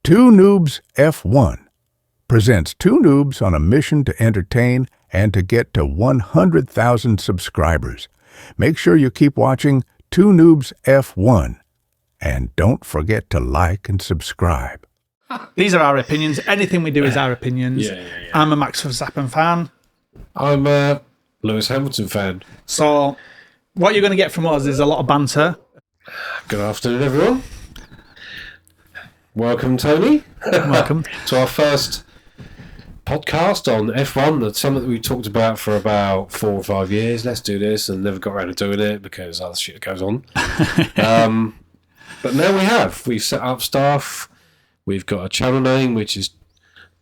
Two Noobs F1 presents two noobs on a mission to entertain and to get to 100,000 subscribers. Make sure you keep watching Two Noobs F1 and don't forget to like and subscribe. These are our opinions. Anything we do is our opinions. Yeah. I'm a Max Verstappen fan. I'm a Lewis Hamilton fan. So what you're going to get from us is a lot of banter. Good afternoon, everyone. Welcome, Tony. Welcome. To our first podcast on F1. That's something that we talked about for about 4 or 5 years. Let's do this, and never got around to doing it because other shit goes on. But now we have. We've set up stuff. We've got a channel name, which is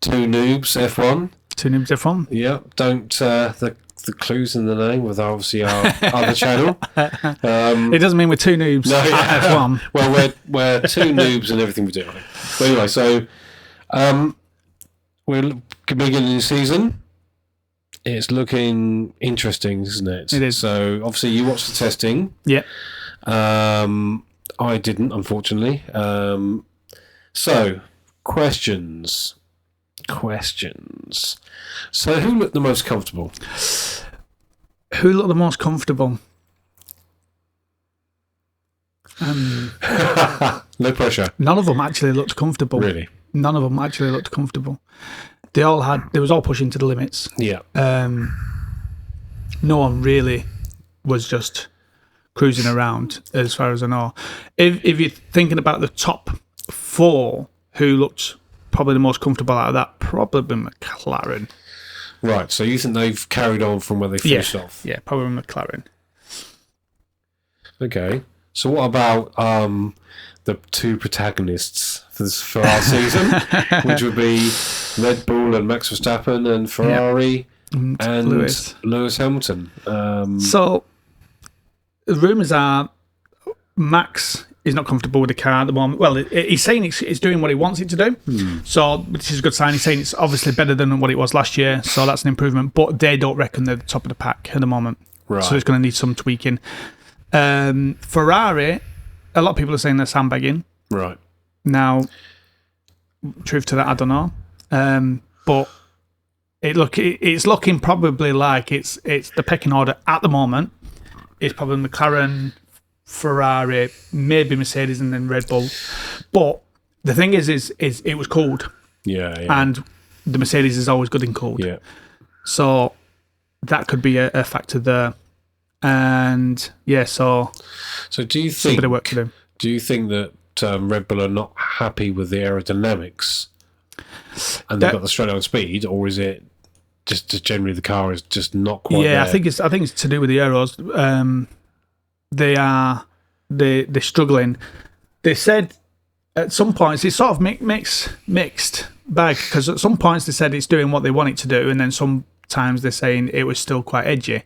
Two Noobs F1. Two Noobs F1. Yeah, don't the clues in the name with obviously our other channel. It doesn't mean we're two noobs at F1. Well, we're two noobs in everything we do. But anyway, so we're beginning the season. It's looking interesting, isn't it? It is. So obviously you watched the testing. Yeah. I didn't, unfortunately. So questions. So who looked the most comfortable? Who looked the most comfortable? No pressure. None of them actually looked comfortable. Really? None of them actually looked comfortable. They was all pushing to the limits. Yeah. No one really was just cruising around, as far as I know. If you're thinking about the top 4 who looked probably the most comfortable out of that, probably McLaren. Right, so you think they've carried on from where they finished off? Yeah, probably McLaren. Okay, so what about the two protagonists for our season, which would be Red Bull and Max Verstappen, and Ferrari and Lewis Hamilton? So the rumours are Max is not comfortable with the car at the moment. Well, he's saying it's doing what he wants it to do. So, which is a good sign. He's saying it's obviously better than what it was last year, so that's an improvement. But they don't reckon they're the top of the pack at the moment. Right. So it's going to need some tweaking. Ferrari, a lot of people are saying they're sandbagging. Right. Now, truth to that, I don't know. But it's looking probably like it's the pecking order at the moment. It's probably McLaren, Ferrari, maybe Mercedes, and then Red Bull. But the thing is it was cold. Yeah. And the Mercedes is always good in cold. Yeah. So that could be a factor there. And yeah, so do you think? A bit of work to do. Do you think that Red Bull are not happy with the aerodynamics, and they've got the straight on speed, or is it just generally the car is just not quite? Yeah, there? I think it's to do with the aeros. They're struggling. They said at some points it's sort of mixed bag, because at some points they said it's doing what they want it to do, and then sometimes they're saying it was still quite edgy.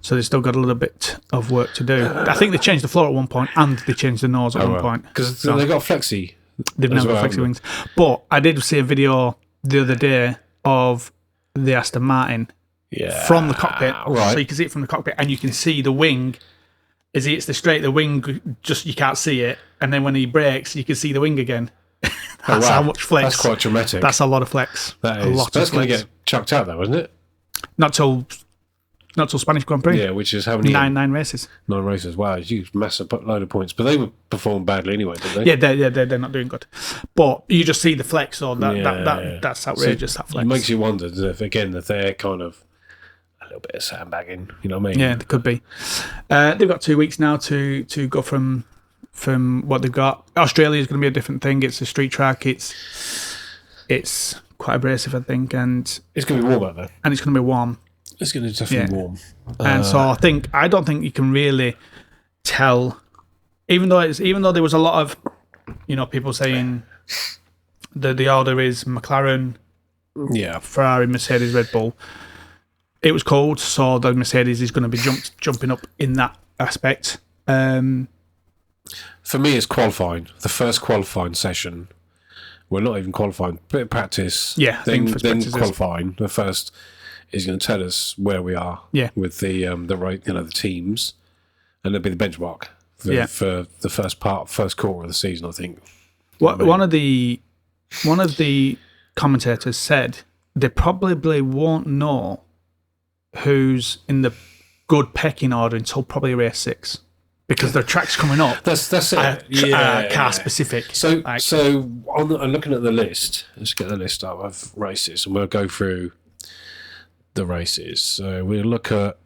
So they still got a little bit of work to do. I think they changed the floor at one point, and they changed the nose at one point. Because they got flexi. They've now got flexi wings. But I did see a video the other day of the Aston Martin from the cockpit. Right. So you can see it from the cockpit, and you can see the wing. As he hits the straight, the wing, just you can't see it. And then when he brakes, you can see the wing again. That's how much flex. That's quite dramatic. That's a lot of flex. That is. That's going to get chucked out, though, isn't it? Not till Spanish Grand Prix. Yeah, which is how many? 9 races. 9 races. Wow, it's a huge, massive load of points. But they would perform badly anyway, didn't they? Yeah, they're not doing good. But you just see the flex, so that's outrageous, that flex. It makes you wonder if they're kind of a little bit of sandbagging, you know what I mean? Yeah, they could be. They've got 2 weeks now to go from what they've got. Australia is going to be a different thing. It's a street track. It's quite abrasive, I think, and it's going to be warm out there. And it's going to be warm. It's going to be definitely warm. And so I don't think you can really tell, even though there was a lot of, people saying the order is McLaren, Ferrari, Mercedes, Red Bull. It was cold, so the Mercedes is going to be jumping up in that aspect. For me, it's qualifying. The first qualifying session. We're not even qualifying. Bit of practice. Yeah, then qualifying. The first is going to tell us where we are. Yeah. With the teams, and it'll be the benchmark for the first quarter of the season, I think. One of the commentators said they probably won't know who's in the good pecking order until probably race 6. Because the track's coming up. That's it. Car specific. So I'm looking at the list. Let's get the list up of races, and we'll go through the races. So we'll look at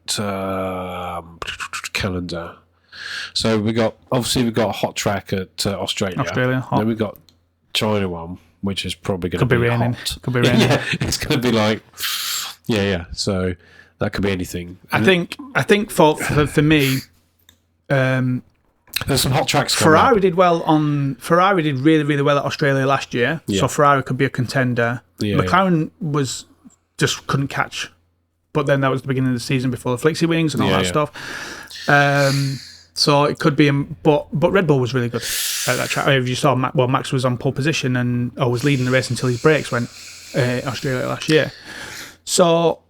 calendar. So we've got a hot track at Australia. Hot. Then we've got China one, which is probably going to be raining. hot. Could be raining. Yeah, it's going to be like So that could be anything. I think for me. There's some hot tracks. Ferrari did really, really well at Australia last year, so Ferrari could be a contender. McLaren was just couldn't catch, but then that was the beginning of the season before the flexi wings and all that stuff. So it could be, but Red Bull was really good at that track. If you saw, Max was on pole position and was leading the race until his brakes went Australia last year. So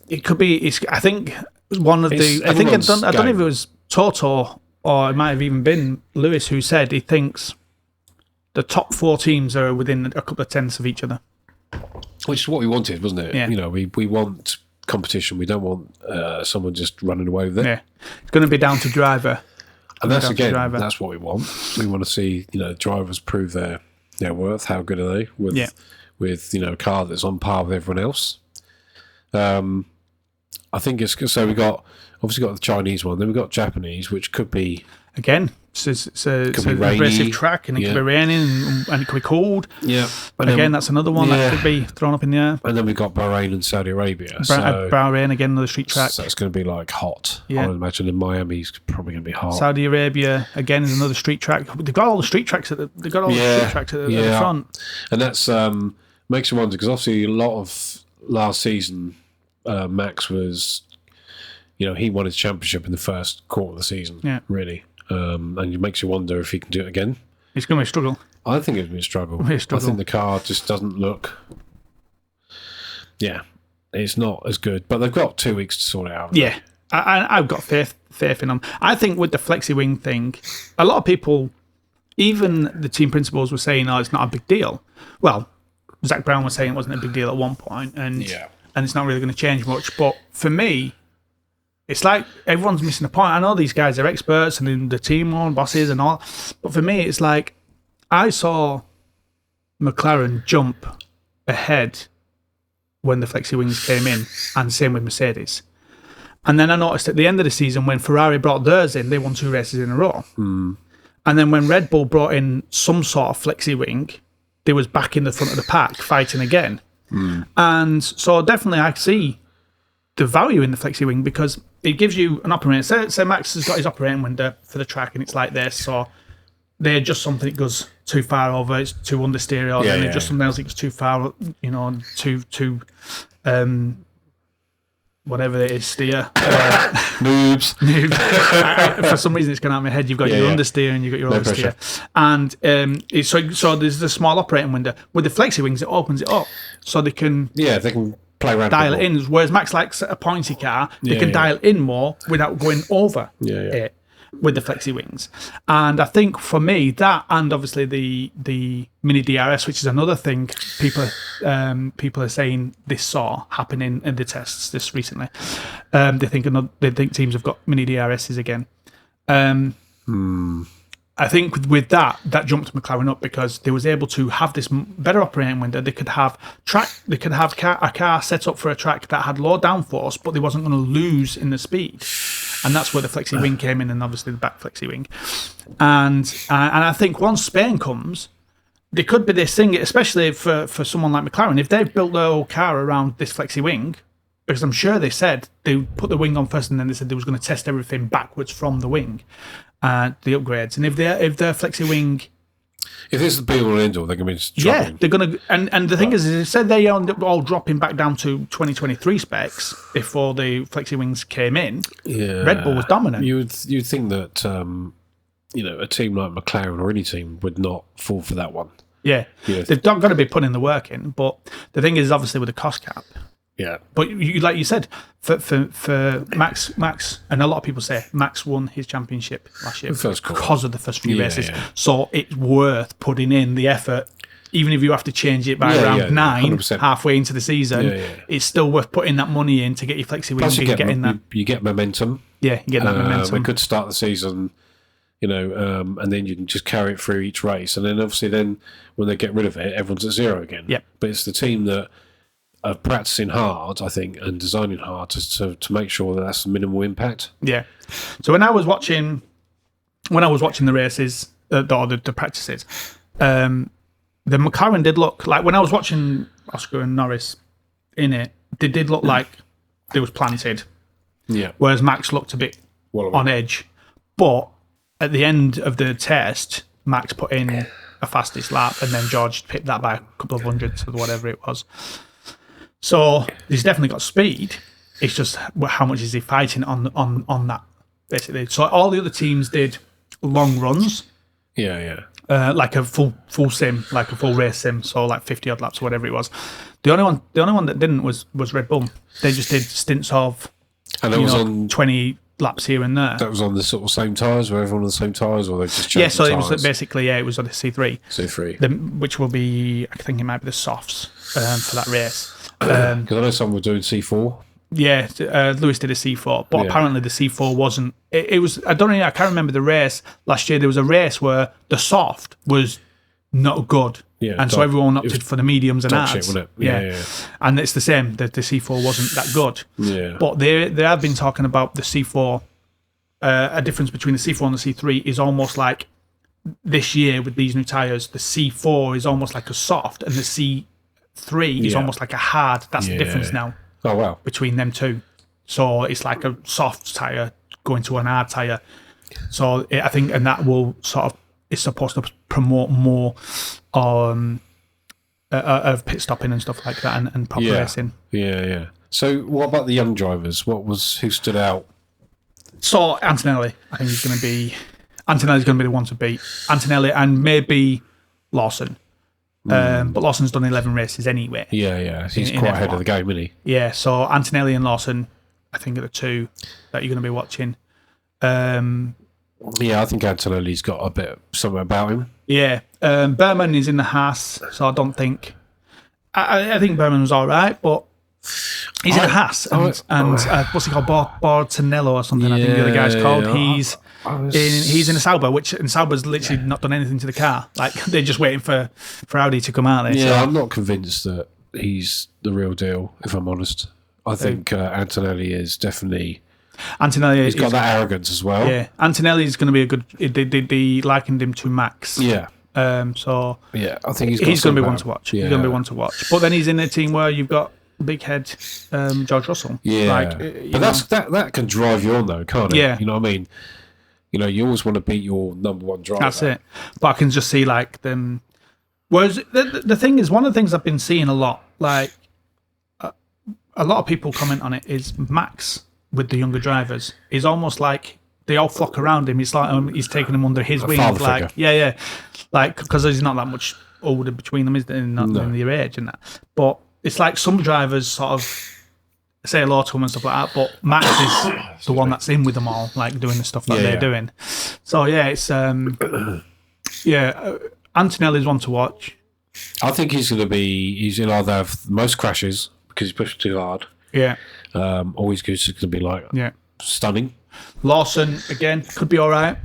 it could be. I think one of the. I don't know if it was Toto or it might have even been Lewis who said he thinks the top 4 teams are within a couple of tenths of each other. Which is what we wanted, wasn't it? Yeah. We want competition. We don't want someone just running away with it. Yeah. It's going to be down to driver. And that's what we want. We want to see, drivers prove their worth. How good are they with a car that's on par with everyone else? I think it's so we got the Chinese one, then we've got Japanese, which could be again. It's a aggressive track, and it could be raining, and it could be cold. Yeah, and again, that's another one that could be thrown up in the air. And then we've got Bahrain and Saudi Arabia. Bahrain again, another street track. So it's going to be like hot. Yeah. I would imagine in Miami's probably going to be hot. Saudi Arabia again is another street track. They've got all the street tracks at the front, and that's makes you wonder because obviously a lot of last season. Max was, he won his championship in the first quarter of the season, really. And it makes you wonder if he can do it again. It's going to be a struggle. I think it's going to be a struggle. I think the car just doesn't look... Yeah, it's not as good. But they've got 2 weeks to sort it out. Yeah, I've got faith in them. I think with the flexi wing thing, a lot of people, even the team principals, were saying, it's not a big deal. Well, Zach Brown was saying it wasn't a big deal at one point, and it's not really going to change much. But for me, it's like everyone's missing a point. I know these guys are experts and the team on bosses and all, but for me, it's like I saw McLaren jump ahead when the flexi wings came in, and same with Mercedes. And then I noticed at the end of the season when Ferrari brought theirs in, they won 2 races in a row. And then when Red Bull brought in some sort of flexi wing, they was back in the front of the pack fighting again. And so definitely I see the value in the flexi wing because it gives you an operating. Say Max has got his operating window for the track and it's like this, so they adjust something that goes too far over, it's too understeer, or then they adjust something else that goes too far, too whatever it is, steer. Noobs. For some reason, it's gone out of my head. You've got your understeer and you've got your oversteer. And so there's the small operating window. With the flexi wings, it opens it up so they can they can play around. Dial it in. Whereas Max likes a pointy car, they can dial in more without going over it with the flexi wings. And I think for me, that and obviously the mini DRS, which is another thing people are saying this saw happen in the tests this recently. They think teams have got mini DRSs again. I think with that jumped McLaren up because they was able to have this better operating window. They could have a car set up for a track that had low downforce, but they wasn't going to lose in the speed. And that's where the flexi wing came in, and obviously the back flexi wing. And I think once Spain comes, there could be this thing, especially for someone like McLaren, if they've built their whole car around this flexi wing, because I'm sure they said they put the wing on first, and then they said they was going to test everything backwards from the wing, the upgrades. And if their flexi wing, if this is the be all and end all, they're going to be struggling. They're going to. And the thing is, they said they are all dropping back down to 2023 specs before the flexi wings came in. Yeah, Red Bull was dominant. You'd think that a team like McLaren or any team would not fall for that one. Yeah, they've not got to be putting the work in. But the thing is, obviously, with the cost cap. Yeah, but like you said, for Max, and a lot of people say Max won his championship last year because of the first few races. Yeah. So it's worth putting in the effort even if you have to change it by round 9, 100%. halfway into the season, it's still worth putting that money in to get your flexi wheels. You get momentum. Yeah, you get that momentum. We could start the season, and then you can just carry it through each race. And then obviously when they get rid of it, everyone's at 0 again. Yeah. But it's the team that are practicing hard, I think, and designing hard to make sure that that's a minimal impact. Yeah. So when I was watching the races, the practices, the McLaren did look like, when I was watching Oscar and Norris in it, they did look like they was planted. Yeah. Whereas Max looked a bit on edge. But at the end of the test, Max put in a fastest lap, and then George picked that by a couple of hundredths or whatever it was. So he's definitely got speed. It's just how much is he fighting on that, basically. So all the other teams did long runs. Yeah. Like a full sim, like a full race sim, so like 50 odd laps or whatever it was. The only one that didn't was Red Bull. They just did stints of, and it was on 20 laps here and there. That was on the sort of same tyres, were everyone on the same tyres, or they just changed so the it was tyres? basically, it was on the C3. C3. Which will be, I think it might be the softs for that race. Because I know some were doing C4. Yeah, Lewis did a C4, but apparently the C4 wasn't. It was. I can't remember the race last year. There was a race where the soft was not good, and so everyone opted for the mediums and hards. Shit, wasn't it? Yeah. And it's the same. That the C4 wasn't that good. Yeah. But they have been talking about the C4. A difference between the C4 and the C3 is almost like this year with these new tyres. The C4 is almost like a soft, and the C3 is almost like a hard. That's the difference now. Oh, wow. Between them two. So it's like a soft tyre going to an hard tyre. So I think, and that will it's supposed to promote more of pit stopping and stuff like that, and proper racing. Yeah. So what about the young drivers? Who stood out? So Antonelli, I think Antonelli's going to be the one to beat. Antonelli and maybe Lawson. But Lawson's done 11 races anyway. Yeah. He's quite ahead of the game, isn't he? Yeah, so Antonelli and Lawson, I think, are the two that you're going to be watching. Yeah, I think Antonelli's got a bit something about him. Yeah. Berman is in the Haas, so I don't think... I think Berman was all right, but he's in a Haas. And what's he called? Bortonello or something, I think the other guy's called. He's in a Sauber, and Sauber's literally not done anything to the car. Like, they're just waiting for Audi to come out there. Yeah, so I'm not convinced that he's the real deal, if I'm honest. I think Antonelli is definitely... He's got that arrogance as well. Yeah, Antonelli's going to be a good... They likened him to Max. Yeah. So... Yeah, I think he's going to be one to watch. Yeah. He's going to be one to watch. But then he's in a team where you've got big head George Russell. Yeah. That can drive you on, though, can't it? Yeah. You know what I mean? You always want to beat your number one driver. That's it. But I can just see, like, them... Whereas the thing is, one of the things I've been seeing a lot, like, a lot of people comment on it, is Max with the younger drivers is almost like they all flock around him. It's like he's taking them under his wing. Like, yeah. Like, because there's not that much older between them, is there? Not in their age and that. But it's like some drivers sort of say hello to him and stuff like that, but Max is the one that's in with them all, like doing the stuff that they're doing. So yeah, it's Antonelli's one to watch. I think he's going to either have the most crashes because he's pushed too hard. Yeah. Or he's going to be like stunning. Lawson again could be all right.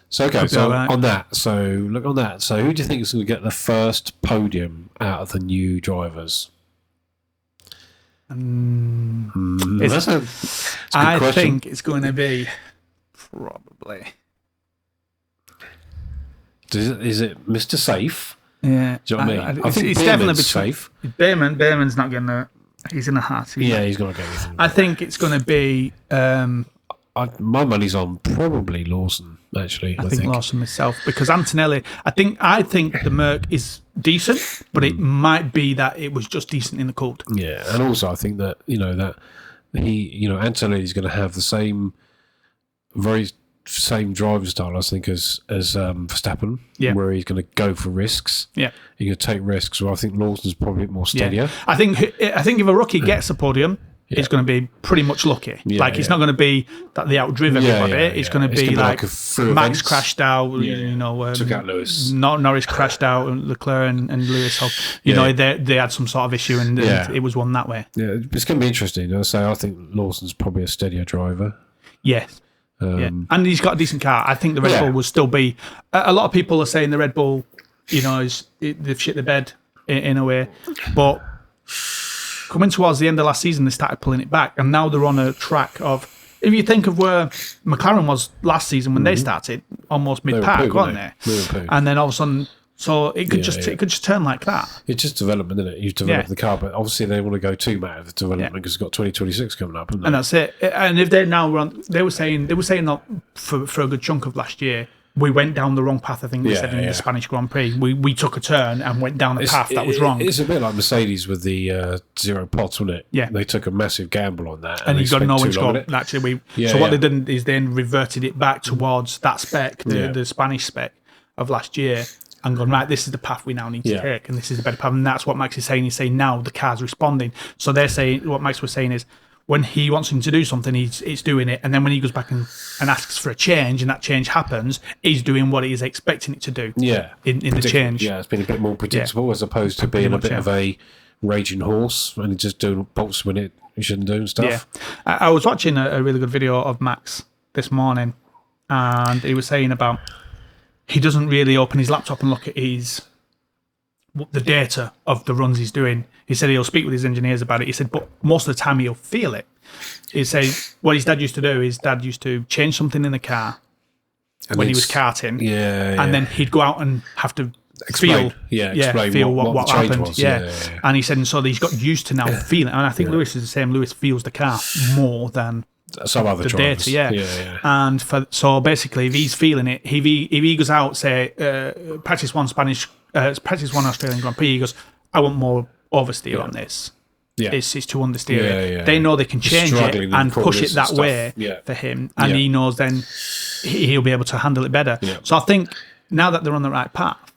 So on that, who do you think is going to get the first podium out of the new drivers? That's a good question. Think it's going to be probably. Is it Mr. Safe? Yeah. Do you know what I mean? I think it's definitely safe. Behrman's not getting the. He's in a hat. He's going to get anything. I think it's going to be. My money's on probably Lawson. Actually, I think Lawson myself, because Antonelli. I think the Merc is decent, but it might be that it was just decent in the cold. Yeah, and also I think that Antonelli's going to have the very same driving style, I think, as Verstappen. Yeah. Where he's going to go for risks. Yeah, he's going to take risks. Well, I think Lawson's probably a bit more steadier. Yeah. I think if a rookie gets a podium, it's going to be pretty much lucky. Like it's not going to be that they outdrive everybody. It's going to be like Max crashed out. You know, took out Lewis. Norris crashed out, and Leclerc and Lewis. So, you know, they had some sort of issue, and it was won that way. Yeah, it's going to be interesting. I say I think Lawson's probably a steadier driver. Yeah. And he's got a decent car. I think the Red Bull will still be. A lot of people are saying the Red Bull, you know, they've shit the bed in a way, but coming towards the end of last season, they started pulling it back, and now they're on a track of. If you think of where McLaren was last season when they started, almost mid-pack, weren't they? And then all of a sudden, so it could just turn like that. It's just development, isn't it? You've developed the car, but obviously they want to go too mad with development because it's got 2026 coming up, haven't they? And that's it. And if they're now run, they were saying that for a good chunk of last year. We went down the wrong path, I think they said in the Spanish Grand Prix. We took a turn and went down a path that was wrong. It's a bit like Mercedes with the zero pods, wasn't it? Yeah. They took a massive gamble on that. And you got no one to go. Actually, what they did is then reverted it back towards that spec, the Spanish spec of last year, and gone, right, this is the path we now need to take, and this is the better path. And that's what Max is saying. He's saying now the car's responding. So they're saying, what Max was saying is, when he wants him to do something, he's doing it. And then when he goes back and asks for a change, and that change happens, he's doing what he's expecting it to do. Yeah. In the change. Yeah, it's been a bit more predictable as opposed to being a bit of a raging horse and just doing bolts when he shouldn't do and stuff. Yeah. I was watching a really good video of Max this morning, and he was saying about he doesn't really open his laptop and look at the data of the runs he's doing. He said he'll speak with his engineers about it. He said, but most of the time he'll feel it. He said what his dad used to do, his dad used to change something in the car when he was karting. And then he'd go out and have to explain what happened. Was. And he said, and so he's got used to now feeling. And I think Lewis is the same. Lewis feels the car more than some other drivers. Data, And so basically, if he's feeling it, if he goes out, say, practice one Australian Grand Prix, he goes, I want more oversteer on this. It's too understeer. They know they can change it and push it that way for him, and he knows then he'll be able to handle it better. So I think now that they're on the right path,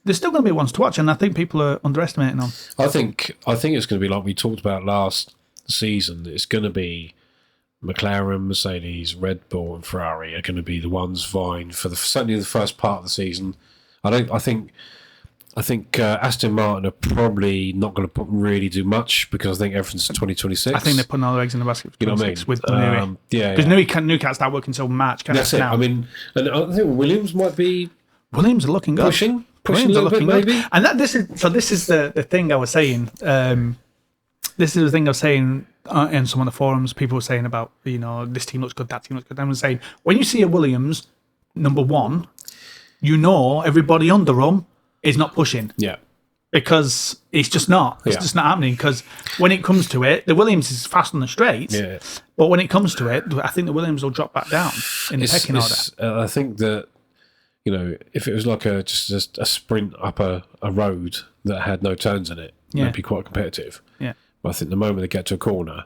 there's still going to be ones to watch, and I think people are underestimating them. I think it's going to be like we talked about last season. It's going to be McLaren, Mercedes, Red Bull, and Ferrari are going to be the ones vying for certainly the first part of the season. I think Aston Martin are probably not going to really do much because I think everything's 2026. I think they're putting all their eggs in the basket for 2026 with Newey. Because Newey can't start working until March. That's it. Now. I mean, and I think Williams might be... Williams are looking good. Pushing a little bit, maybe. And this is the thing I was saying. This is the thing I was saying in some of the forums. People were saying about, this team looks good, that team looks good. I was saying, when you see a Williams, number one, everybody under them is not pushing. Yeah. Because it's just not. It's just not happening. Because when it comes to it, the Williams is fast on the straights. Yeah. But when it comes to it, I think the Williams will drop back down in the pecking order. I think that, if it was like just a sprint up a road that had no turns in it, it'd be quite competitive. Yeah. But I think the moment they get to a corner,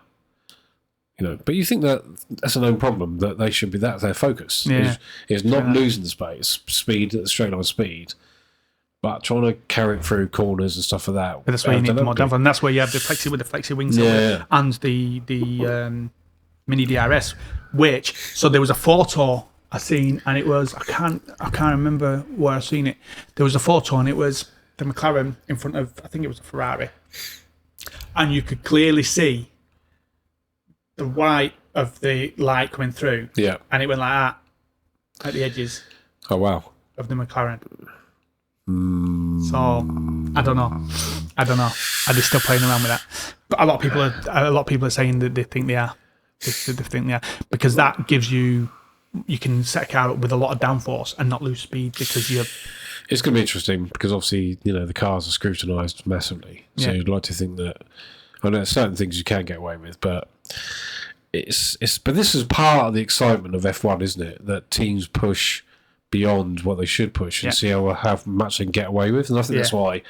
but you think that's a known problem, that they should be, that's their focus. Yeah. Is not losing the speed, straight line speed, but trying to carry it through corners and stuff like that. But that's where you need more downforce, and that's where you have the flexi wings and the mini DRS. So there was a photo I seen, and it was I can't remember where I seen it. There was a photo, and it was the McLaren in front of, I think it was a Ferrari, and you could clearly see the white of the light coming through. Yeah, and it went like that at the edges. Oh wow! Of the McLaren. So I don't know. Are they still playing around with that? But a lot of people are saying that they think they are. They think they are, because that gives you can set a car up with a lot of downforce and not lose speed because you're. It's going to be interesting because obviously the cars are scrutinised massively. So you'd like to think that I know there's certain things you can get away with, but but this is part of the excitement of F1, isn't it? That teams push beyond what they should push and see how much they can get away with, and I think that's why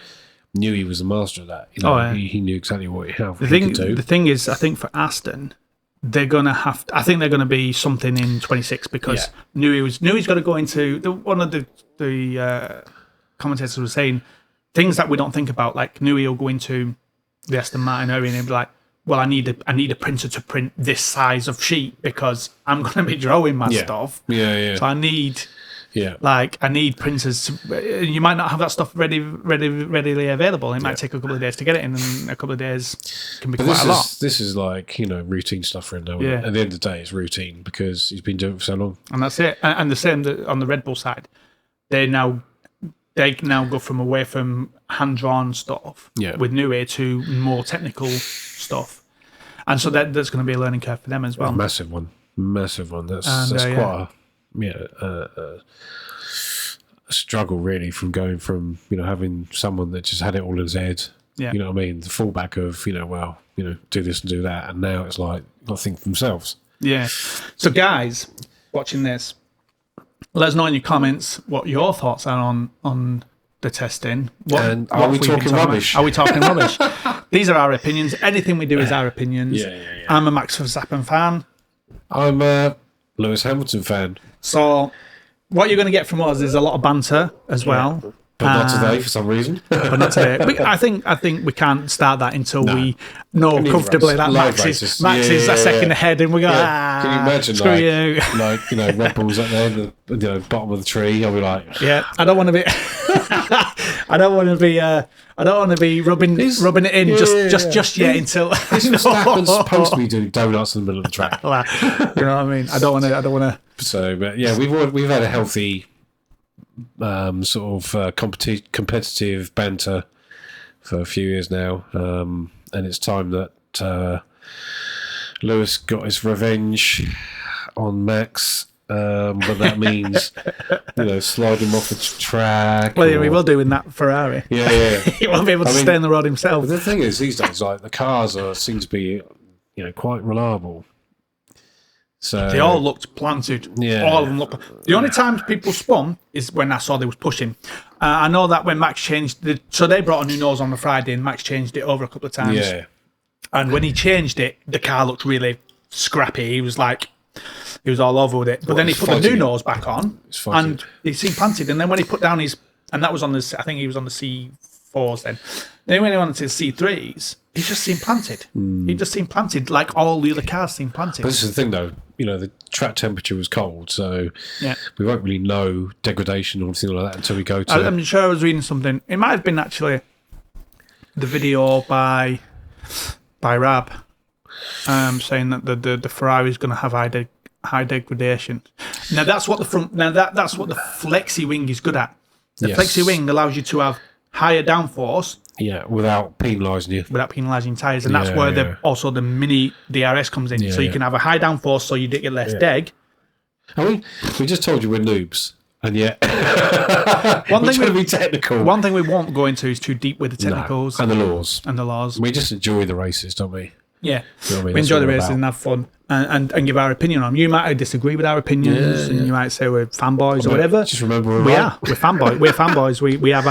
Newey was the master of that. He knew exactly what he could do. The thing is, I think for Aston, they're gonna have. I think they're gonna be something in 26 because Newey's got to go into one of the commentators was saying things that we don't think about. Like Newey will go into the Aston Martin area and he'll be like, well, I need a printer to print this size of sheet because I'm going to be drawing my stuff. Yeah. So I need. Yeah. Like, I need printers. You might not have that stuff readily available. It might take a couple of days to get it in, and a couple of days can be quite a lot. This is like, routine stuff for him now. Yeah. At the end of the day, it's routine because he's been doing it for so long. And that's it. And the same on the Red Bull side. They now go away from hand-drawn stuff with Nui to more technical stuff. And so that's going to be a learning curve for them as well. A massive one. That's quite a struggle, really, from going from, having someone that just had it all in his head. Yeah. You know what I mean? The fallback of, do this and do that. And now it's like, got to think for themselves. Yeah. So, guys, watching this, let us know in your comments what your thoughts are on the testing. Are we talking rubbish? Are we talking rubbish? These are our opinions. Anything we do is our opinions. Yeah. I'm a Max Verstappen fan. I'm a Lewis Hamilton fan. So, what you're going to get from us is a lot of banter as well. But not today, for some reason. But not today. I think we can't start that until we know comfortably that Max is a second ahead, and we go. Can you imagine? Screw you. Red Bull's up there, the bottom of the tree. I'll be like, I don't want to be. I don't want to be rubbing it in just yet until. Verstappen's supposed to be doing donuts in the middle of the track. You know what I mean? I don't want to. So, but yeah, we've had a healthy. Competitive banter for a few years now, and it's time that Lewis got his revenge on Max, but that means slide him off the track. Well, he will do in that Ferrari. Yeah. He won't be able to stay on the road himself. The thing is, these days, like the cars seem to be quite reliable. So they all looked planted. Yeah. All of them looked. The only times people spun is when I saw they was pushing. I know that when Max changed so they brought a new nose on the Friday, and Max changed it over a couple of times. Yeah. And when he changed it, the car looked really scrappy. He was all over with it. But then he put the new nose back on, and he seemed planted. And then when he put down and that was on I think he was on the C4s then. Then when he went to the C3s, he just seemed planted. He just seemed planted like all the other cars seemed planted. But this is the thing, though. The track temperature was cold, so we won't really know degradation or anything like that until we go to. I'm sure I was reading something. It might have been actually the video by Rab saying that the Ferrari is going to have high degradation. Now that's what that's what the flexi wing is good at. The flexi wing allows you to have higher downforce. Yeah, without penalising you. Without penalising tyres. And that's where also the mini DRS comes in. So you can have a high downforce so you get less deg. We just told you we're noobs. And yet, one thing to be technical. One thing we won't go into is too deep with the technicals. And the laws. We just enjoy the races, don't we? Yeah, we enjoy the races and have fun and give our opinion on them. You might disagree with our opinions and you might say we're fanboys or whatever. Just remember we're fanboys. We're fanboys. We have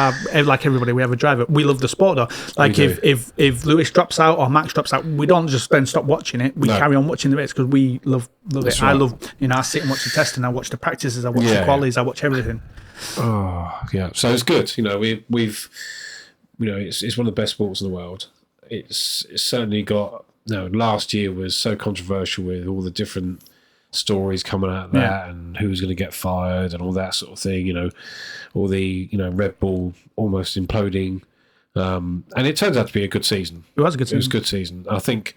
like everybody, we have a driver. We love the sport though. Like if Lewis drops out or Max drops out, we don't just then stop watching it. We carry on watching the race because we love it. Right. I love, I sit and watch the testing, I watch the practices, I watch the qualies, I watch everything. Oh yeah, so it's good. We've it's one of the best sports in the world. It's certainly got. No, last year was so controversial with all the different stories coming out of that and who's going to get fired and all that sort of thing, all the, Red Bull almost imploding. And it turns out to be a good season. It was a good season. It was a good season. I think,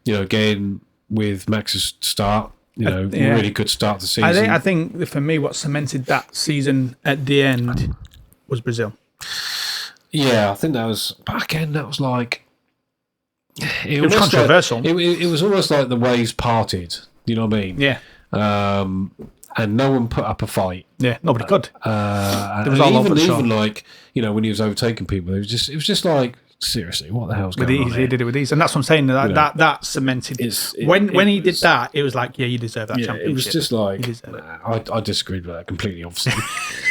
again, with Max's start, really good start to the season. I think for me, what cemented that season at the end was Brazil. Yeah, I think that was, but again, that was like, it was controversial. It was almost like the waves parted. You know what I mean? Yeah. And no one put up a fight. Yeah, nobody could. It was all over the show. Even like when he was overtaking people, it was just like seriously, what the hell's going on? He did it with ease, and that's what I'm saying. That cemented. When he did that, it was like, you deserve that championship. It was just like I disagreed with that completely. Obviously,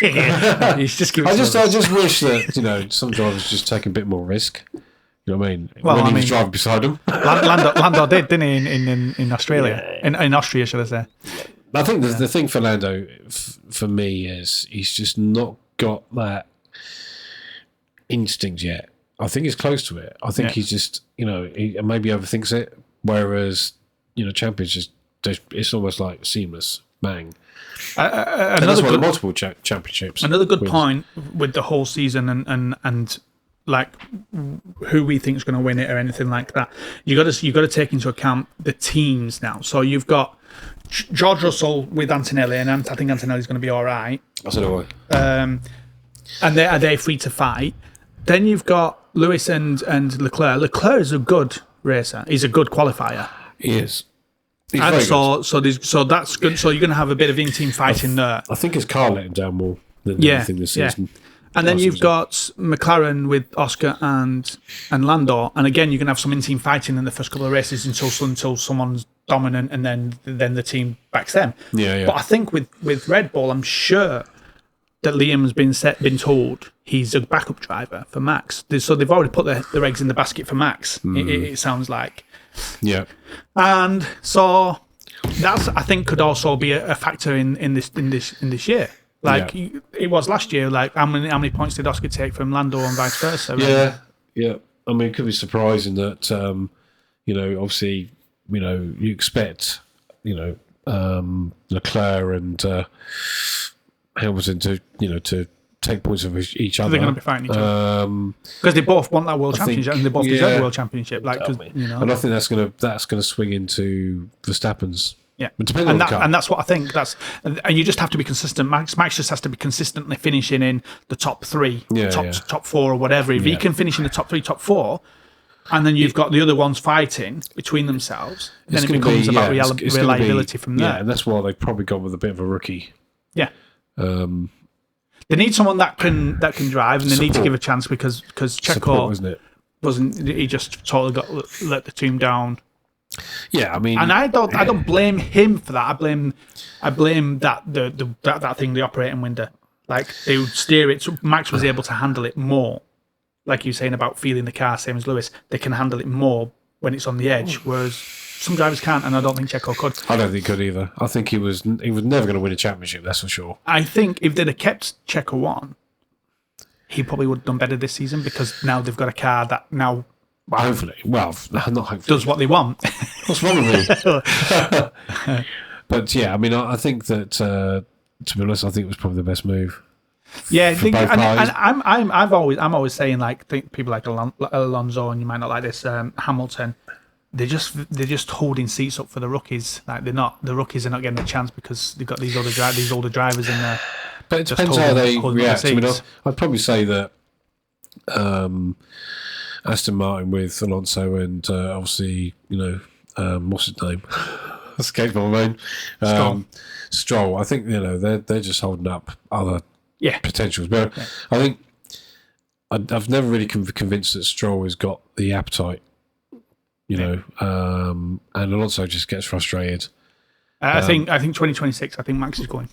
I just wish that some drivers just take a bit more risk. You know what I mean? When he was driving beside him. Lando did, didn't he, in Australia? Yeah. In Austria, should I say. I think the thing for Lando, for me, is he's just not got that instinct yet. I think he's close to it. I think he's just, he maybe overthinks it. Whereas, champions it's almost like seamless, bang. And that's why the multiple championships. Another good point with the whole season and like who we think is going to win it or anything like that. You got to take into account the teams now. So you've got George Russell with Antonelli, and I think Antonelli's going to be all right. I said why. And are they free to fight? Then you've got Lewis and Leclerc. Leclerc is a good racer. He's a good qualifier. He is. He's and so that's good. So you're going to have a bit of in-team fighting there. I think his car let him down more than anything this season. And then you've got McLaren with Oscar and Lando, and again you're going to have some in-team fighting in the first couple of races until someone's dominant, and then the team backs them. Yeah. But I think with Red Bull, I'm sure that Liam's been told he's a backup driver for Max. So they've already put their eggs in the basket for Max. It sounds like. Yeah. And so that's, I think, could also be a factor in this year. Like it was last year. Like how many points did Oscar take from Lando and vice versa? Right? Yeah. I mean, it could be surprising that obviously, you expect Leclerc and Hamilton to take points of each other. They're going to be fighting each other because they both want that world championship, and they both deserve the world championship. Like, and I think that's going to swing into Verstappen's. Yeah, but depending on the car. And that's what I think. And you just have to be consistent. Max just has to be consistently finishing in the top three, top four, or whatever. If he can finish in the top three, top four, and then you've got the other ones fighting between themselves, then it becomes about reliability from there. Yeah, and that's why they've probably gone with a bit of a rookie. Yeah. They need someone that can drive, and they need to give a chance because Checo wasn't. He just totally let the team down. Yeah, I mean, and I don't blame him for that. I blame that that thing, the operating window. Like they would steer it. So Max was able to handle it more. Like you were saying about feeling the car, same as Lewis, they can handle it more when it's on the edge, whereas some drivers can't, and I don't think Checo could. I don't think he could either. I think he was never going to win a championship, that's for sure. I think if they'd have kept Checo on, he probably would have done better this season because now they've got a car that now... hopefully. Well, not hopefully. Does what they want. What's wrong with me? But yeah, I mean, I think that, to be honest, I think it was probably the best move. Yeah, I'm always saying, like, people like Alonso, and you might not like this, Hamilton, they're just holding seats up for the rookies. Like the rookies are not getting a chance because they've got these older drivers in there. But it depends how they react. I mean, I'd probably say that Aston Martin with Alonso and obviously, what's his name? Escaped my mind. Stroll. I think they're just holding up other potentials. But I think I've never really convinced that Stroll has got the appetite. And Alonso just gets frustrated. I think 2026. I think Max is going.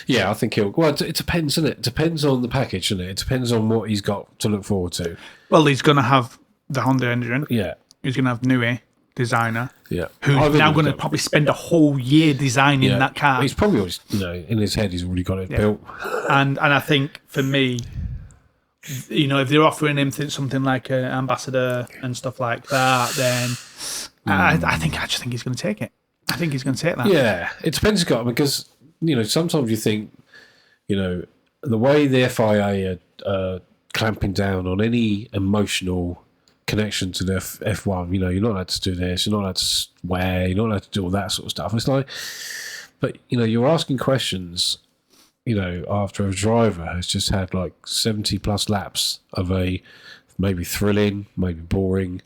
Yeah, I think he'll. Well, it depends, doesn't it? It depends on the package, doesn't it? It depends on what he's got to look forward to. Well, he's going to have the Honda engine. Yeah. He's going to have Nui, designer. Yeah. Who's now going to probably spend a whole year designing that car. He's probably always, in his head, he's already got it built. And I think for me, if they're offering him something like an ambassador and stuff like that, then I just think he's going to take it. I think he's going to take that. Yeah, it depends, Scott, because sometimes you think, the way the FIA are clamping down on any emotional connection to the F1. You're not allowed to do this. You're not allowed to swear. You're not allowed to do all that sort of stuff. It's like, but you're asking questions. After a driver has just had like 70 plus laps of a maybe thrilling, maybe boring,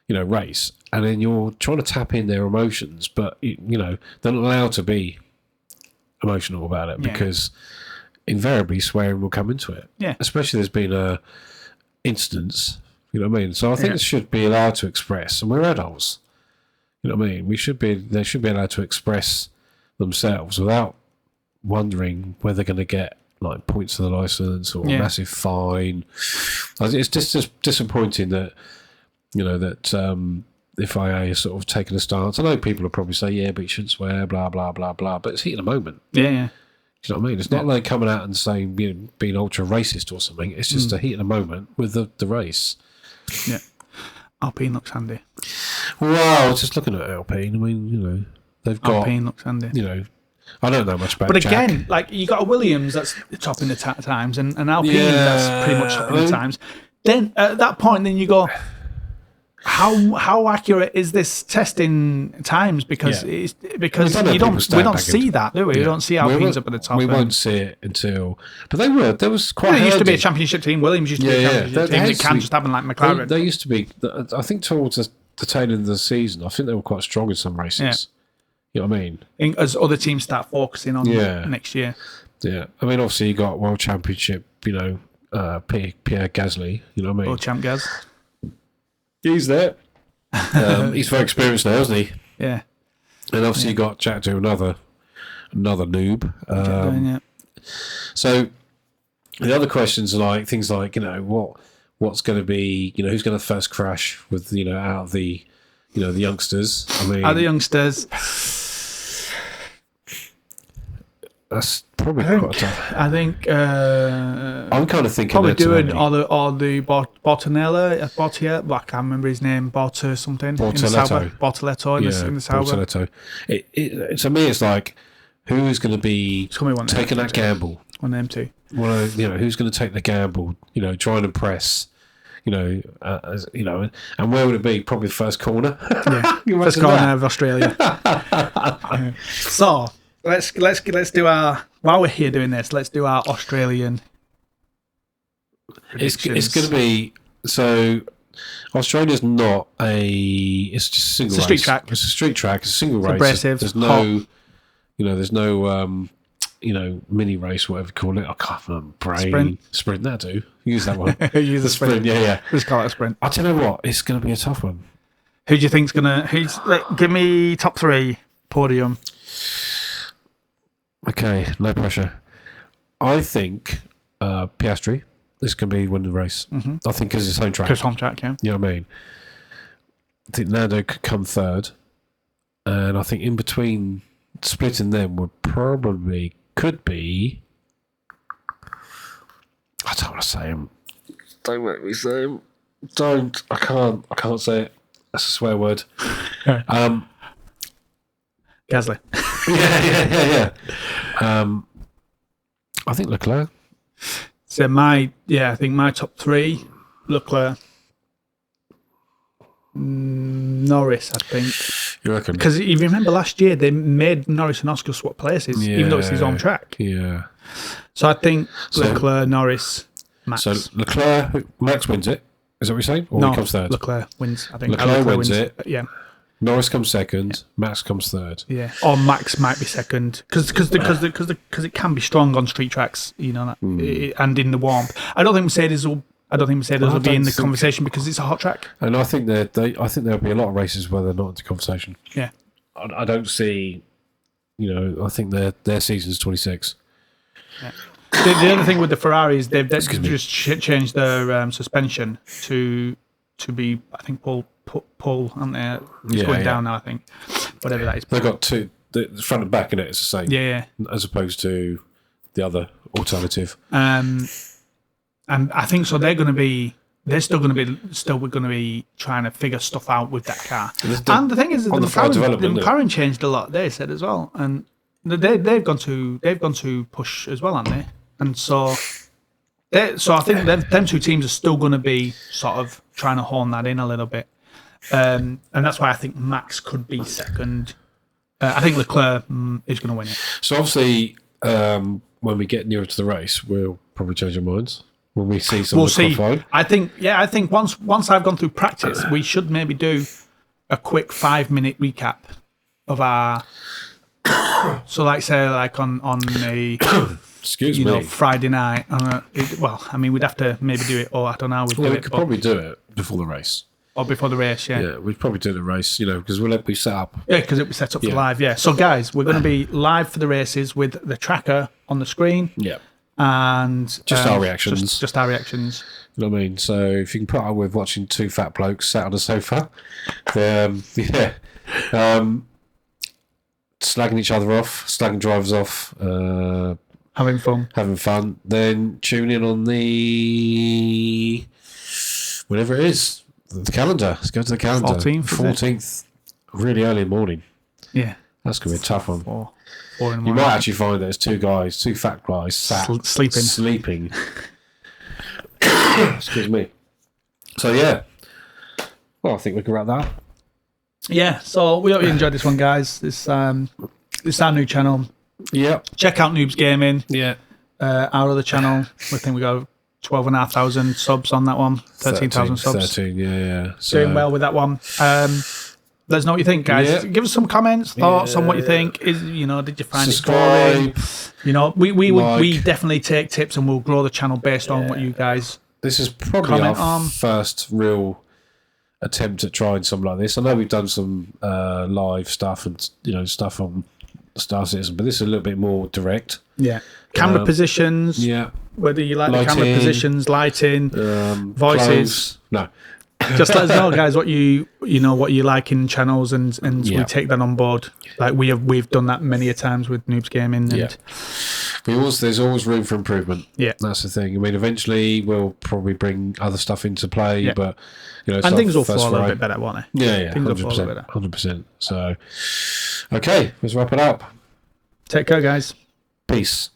race, and then you're trying to tap in their emotions, but they're not allowed to be emotional about it because invariably swearing will come into it. Yeah, especially there's been a instance. You know what I mean? So I think it should be allowed to express, and we're adults. You know what I mean? They should be allowed to express themselves without wondering whether they're going to get like points for the license or a massive fine. It's just disappointing that the FIA is sort of taking a stance. I know people will probably say, but you shouldn't swear, blah blah blah blah, but it's heat of the moment. Yeah. You know what I mean? It's not like coming out and saying being ultra racist or something. It's just a heat of the moment with the race. Yeah. Alpine looks handy. Well, just looking at Alpine, I mean, they've got. Alpine looks handy. I don't know much about. But Jack. again, like you got a Williams that's topping the times, and an Alpine that's pretty much topping the times. Then at that point, then you go, how accurate is this testing times? Because we don't see that, do we? We don't see Alpines up at the top. We won't see it until. But there was quite. There used to be a championship team. Williams used to be a championship team. It can just happen like McLaren. They used to be. I think towards the tail end of the season, I think they were quite strong in some races. Yeah. You know what I mean? As other teams start focusing on next year. Yeah. I mean, obviously, you got World Championship, Pierre Gasly, you know what I mean? World Champ Gaz. He's there. He's very experienced now, isn't he? Yeah. And obviously, you got Jack to another noob. So, the other questions are like things like, what's going to be, who's going to first crash with, out of the, the youngsters. I mean, the youngsters. That's probably quite tough. I think I'm kind of thinking probably doing all the Bortonella, I can't remember his name, something. Bortoletto in the Sauber. Bortoletto. To me, it's like who's going to be taking that gamble? One of them two. Who's going to take the gamble? Try and impress. And where would it be? Probably the first corner. Yeah, first corner of Australia. So. Let's do our while we're here doing this. Let's do our Australian. It's going to be so. Australia's not it's just a single. It's a street track. It's a street track. It's a single race. Abrasive. There's no, there's no mini race, whatever you call it. I can't remember. Sprint. That do use that one. Use the sprint. Yeah. Just call it a sprint. I tell you what, it's going to be a tough one. Who do you think's gonna? Give me top 3 podium. Okay, no pressure. I think Piastri is going to be winning the race. Mm-hmm. I think because it's home track. Because home track, yeah. You know what I mean? I think Lando could come third. And I think in between splitting them could be... I don't want to say him. Don't make me say him. Don't. I can't say it. That's a swear word. Gasly. Yeah. I think Leclerc. So I think my top 3, Leclerc, Norris, I think. You reckon? Because you remember last year they made Norris and Oscar swap places, even though it's his own track. Yeah. So I think Leclerc, Norris, Max. So Max wins it. Is that what you're saying? Or he comes third? Leclerc wins, I think. Leclerc wins it. Yeah. Norris comes second. Yeah. Max comes third. Yeah, or Max might be second because it can be strong on street tracks, and in the warmth. I don't think Mercedes will be in the conversation because it's a hot track. And I think there'll be a lot of races where they're not in the conversation. Yeah, I don't see. I think their season's 26. Yeah. The other thing with the Ferraris, they've just changed their suspension to be, I think, pull, aren't they? It's going down now, I think. Whatever that is. They've got two, the front and back in it, it's the same. Yeah. As opposed to the other alternative. And I think so. They're still going to be trying to figure stuff out with that car. And the thing is, the McLaren changed a lot. They said as well, and they've gone to push as well, haven't they? And so I think them two teams are still going to be sort of trying to hone that in a little bit. And that's why I think Max could be second. I think Leclerc is going to win it. So obviously, when we get nearer to the race, we'll probably change our minds when we see some. We'll see. I think once I've gone through practice, we should maybe do a quick 5-minute recap of our. So, like on a Friday night. We'd have to maybe do it, or I don't know. We could probably do it before the race. Or before the race, yeah. Yeah, we'd probably do the race, because we'll be set up. Yeah, because it'll be set up for live, yeah. So, guys, we're going to be live for the races with the tracker on the screen. Yeah. And just our reactions. Just our reactions. You know what I mean? So, if you can put up with watching two fat blokes sat on a sofa, slagging each other off, slagging drivers off, having fun, then tune in on whenever it is. The calendar. Let's go to the calendar. 14th, 14th, really early in the morning. Yeah. That's going to be a tough one. 4 in the You morning. might actually find there's two fat guys sat sleeping. Excuse me. So, yeah. Well, I think we can wrap that up. Yeah, so we hope you enjoyed this one, guys. It's our new channel. Yeah. Check out Noobs Gaming. Yeah. Our other channel, I think we got 12,500 subs on that one. 13,000 subs. 13, yeah. So, Doing well with that one. Let us know what you think, guys. Yeah. Give us some comments, thoughts on what you think. Did you find subscribe, it boring? We definitely take tips and we'll grow the channel based on what you guys. This is probably our first real attempt at trying something like this. I know we've done some live stuff and stuff on Star Citizen, but this is a little bit more direct. Yeah, camera positions. Yeah, whether you like the camera positions, lighting, voices. Clothes. No, just let us know, guys, what you like in channels, and we take that on board. Like we've done that many a times with Noobs Gaming. And there's always room for improvement. Yeah, that's the thing. I mean, eventually we'll probably bring other stuff into play, but and things will flow a little bit better, won't they? Yeah, things will flow a little bit better. 100%. So, okay, let's wrap it up. Take care, guys. Peace.